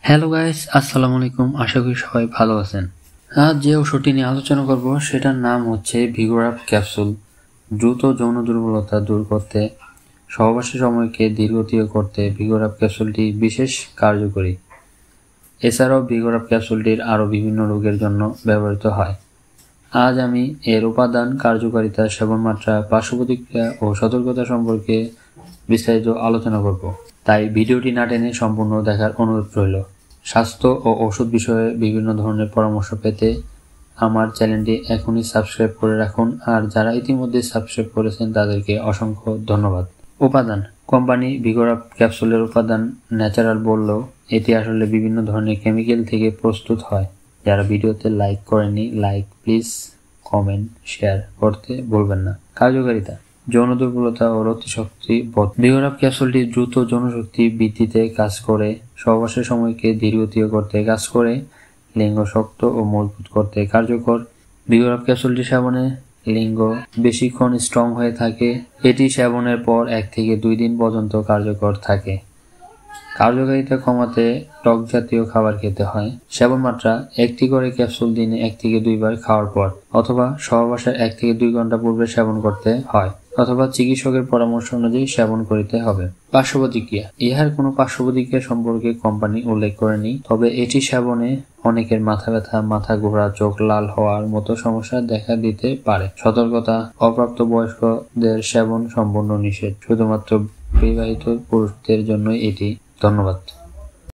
Hello guys, আসসালামু আলাইকুম। আশা করি সবাই ভালো আছেন। আজ যে ওষুধটি নিয়ে আলোচনা করব সেটার নাম হচ্ছে ভিগোরাপ ক্যাপসুল। দ্রুত যৌন দুর্বলতা দূর করতে, সহবাসের সময়কে দীর্ঘতীয় করতে ভিগোরাপ ক্যাপসুলটি বিশেষ কার্যকরী। এছাড়াও ভিগোরাপ ক্যাপসুলটির আরও বিভিন্ন রোগের জন্য ব্যবহৃত হয়। আজ আমি এর উপাদান, কার্যকারিতা, সেবন মাত্রা, পার্শ্ব প্রতিক্রিয়া ও সতর্কতা সম্পর্কে বিস্তারিত আলোচনা করব। তাই ভিডিওটি না টেনে সম্পূর্ণ দেখার অনুরোধ রইল। স্বাস্থ্য ও ওষুধ বিষয়ে বিভিন্ন ধরনের পরামর্শ পেতে আমার চ্যানেলটি এখনই সাবস্ক্রাইব করে রাখুন, আর যারা ইতিমধ্যে সাবস্ক্রাইব করেছেন তাদেরকে অসংখ্য ধন্যবাদ। উপাদান: কোম্পানি ভিগোরাপ ক্যাপসুলের উপাদান ন্যাচারাল বললেও এটি আসলে বিভিন্ন ধরনের কেমিক্যাল থেকে প্রস্তুত হয়। যারা ভিডিওতে লাইক করেননি, লাইক প্লিজ, কমেন্ট, শেয়ার করতে ভুলবেন না। কার্যকারিতা: যৌন দুর্বলতা ও রতিশক্তি বোধ। ভিগোরাপ ক্যাপসুলটি দ্রুত যৌনশক্তি বৃদ্ধিতে কাজ করে, সহবাসের সময়কে দীর্ঘতীয় করতে কাজ করে, লিঙ্গ শক্ত ও মজবুত করতে কার্যকর। ভিগোরাপ ক্যাপসুলটি সেবনে লিঙ্গ বেশিক্ষণ স্ট্রং হয়ে থাকে। এটি সেবনের পর 1 থেকে 2 দিন পর্যন্ত কার্যকর থাকে। কার্যকারিতা কমাতে টক জাতীয় খাবার খেতে হয়। সেবন মাত্রা: 1টি করে ক্যাপসুল দিনে 1 থেকে 2 বার খাওয়ার পর, অথবা সহবাসের 1 থেকে 2 ঘন্টা পূর্বে সেবন করতে হয়, অথবা চিকিৎসকের পরামর্শ অনুযায়ী সেবন করিতে হবে। পার্শ্ব প্রতিক্রিয়া: ইহার কোনো পার্শ্ব প্রতিক্রিয়া সম্পর্কে কোম্পানি উল্লেখ করেনি, তবে এটি সেবনে অনেকের মাথা ব্যথা, মাথা ঘোরা, চোখ লাল হওয়ার মতো সমস্যা দেখা দিতে পারে। সতর্কতা: অপ্রাপ্তবয়স্কদের সেবন সম্পূর্ণ নিষেধ, শুধুমাত্র বিবাহিত পুরুষদের জন্যই এটি। ধন্যবাদ।